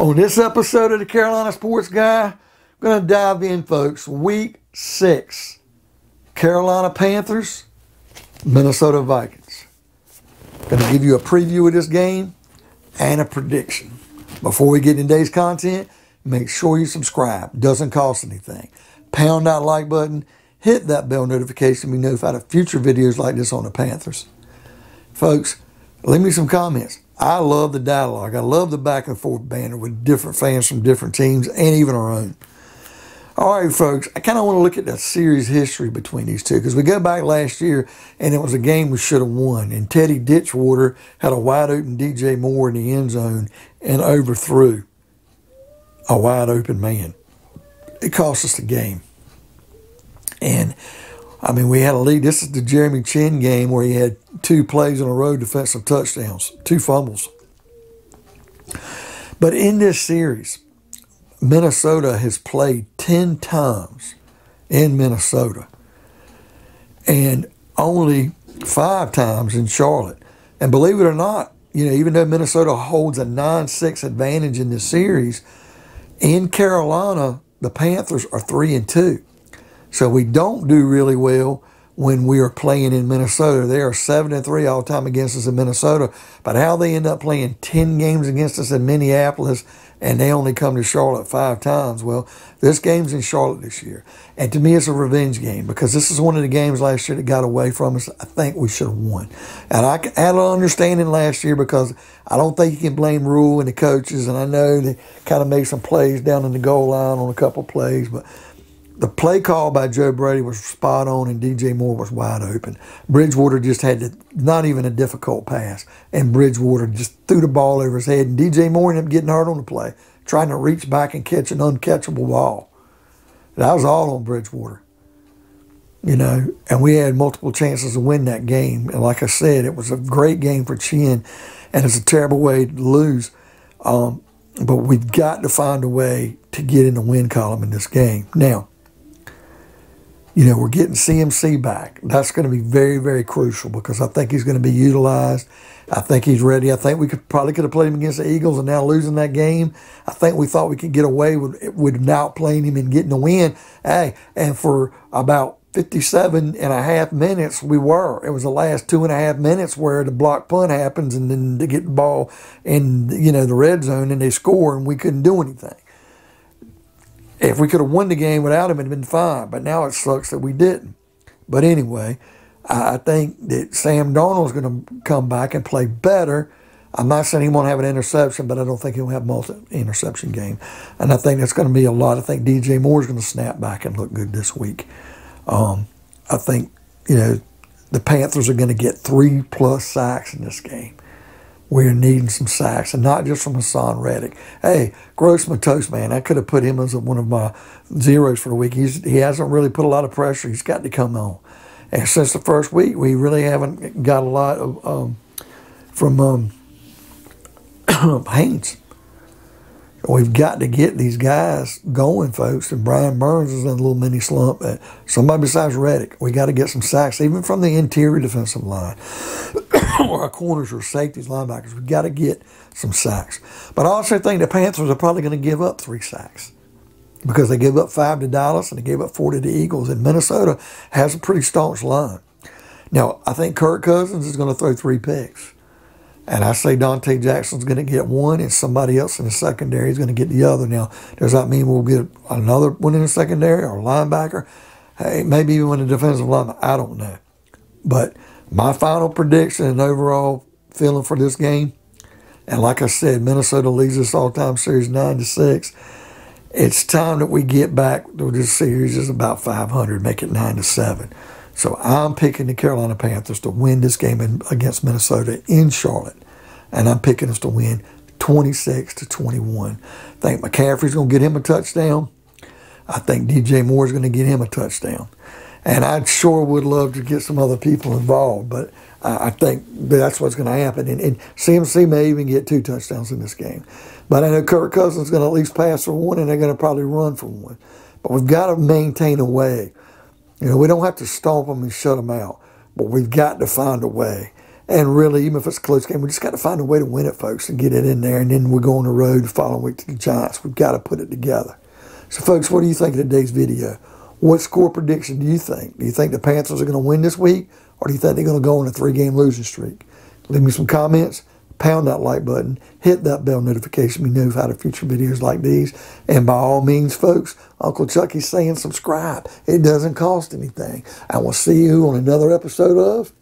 On this episode of the Carolina Sports Guy, I'm going to dive in, folks. Week 6, Carolina Panthers, Minnesota Vikings. Going to give you a preview of this game and a prediction. Before we get into today's content, make sure you subscribe. Doesn't cost anything. Pound that like button. Hit that bell notification to be notified of future videos like this on the Panthers. Folks, leave me some comments. I love the dialogue. I love the back and forth banter with different fans from different teams and even our own. All right, folks, I kind of want to look at the series history between these two because we go back last year and it was a game we should have won. And Teddy Ditchwater had a wide open DJ Moore in the end zone and overthrew a wide open man. It cost us the game. And I mean, we had a lead. This is the Jeremy Chin game where he had 2 plays in a row, defensive touchdowns, 2 fumbles. But in this series, Minnesota has played 10 times in Minnesota and only 5 times in Charlotte. And believe it or not, you know, even though Minnesota holds a 9-6 advantage in this series, in Carolina, the Panthers are 3-2. So we don't do really well when we are playing in Minnesota. They are 7-3 all time against us in Minnesota. But how they end up playing 10 games against us in Minneapolis and they only come to Charlotte 5 times. Well, this game's in Charlotte this year. And to me, it's a revenge game because this is one of the games last year that got away from us. I think we should have won. And I had an understanding last year because I don't think you can blame Rule and the coaches. And I know they kind of made some plays down in the goal line on a couple plays, but the play call by Joe Brady was spot on and DJ Moore was wide open. Bridgewater just had not even a difficult pass. And Bridgewater just threw the ball over his head. And DJ Moore ended up getting hurt on the play, trying to reach back and catch an uncatchable ball. That was all on Bridgewater. You know, and we had multiple chances to win that game. And like I said, it was a great game for Chin. And it's a terrible way to lose. But we've got to find a way to get in the win column in this game. Now, you know, we're getting CMC back. That's going to be very, very crucial because I think he's going to be utilized. I think he's ready. I think we probably could have played him against the Eagles and now losing that game. I think we thought we could get away with not playing him and getting the win. Hey, and for about 57 and a half minutes, we were. It was the last 2.5 minutes where the block punt happens and then they get the ball in, you know, the red zone and they score and we couldn't do anything. If we could have won the game without him, it would have been fine. But now it sucks that we didn't. But anyway, I think that Sam Darnold's going to come back and play better. I'm not saying he won't have an interception, but I don't think he'll have a multi-interception game. And I think that's going to be a lot. I think DJ Moore's going to snap back and look good this week. I think, you know, the Panthers are going to get 3+ sacks in this game. We're needing some sacks, and not just from Hassan Reddick. Hey, Grossman Toast, man, I could have put him as one of my zeros for the week. He hasn't really put a lot of pressure. He's got to come on. And since the first week, we really haven't got a lot of from Haynes. We've got to get these guys going, folks. And Brian Burns is in a little mini slump. Somebody besides Reddick. We got to get some sacks, even from the interior defensive line, or our corners or safeties, linebackers. We've got to get some sacks. But I also think the Panthers are probably going to give up 3 sacks because they gave up 5 to Dallas and they gave up 4 to the Eagles. And Minnesota has a pretty staunch line. Now, I think Kirk Cousins is going to throw 3 picks. And I say Dante Jackson's going to get 1 and somebody else in the secondary is going to get the other. Now, does that mean we'll get another one in the secondary or a linebacker? Hey, maybe even a defensive lineman. I don't know. But my final prediction and overall feeling for this game, and like I said, Minnesota leads this all-time series 9-6. It's time that we get back to this series is about 500, make it 9-7. So I'm picking the Carolina Panthers to win this game against Minnesota in Charlotte. And I'm picking us to win 26-21. I think McCaffrey's going to get him a touchdown. I think DJ Moore's going to get him a touchdown. And I sure would love to get some other people involved, but I think that's what's going to happen. And CMC may even get 2 touchdowns in this game. But I know Kirk Cousins is going to at least pass for 1, and they're going to probably run for 1. But we've got to maintain a way. You know, we don't have to stomp them and shut them out, but we've got to find a way. And really, even if it's a close game, we just got to find a way to win it, folks, and get it in there. And then we go on the road the following week to the Giants. We've got to put it together. So, folks, what do you think of today's video? What score prediction do you think? Do you think the Panthers are going to win this week, or do you think they're going to go on a 3-game losing streak? Leave me some comments. Pound that like button. Hit that bell notification. We know how to future videos like these. And by all means, folks, Uncle Chucky's saying subscribe. It doesn't cost anything. I will see you on another episode of...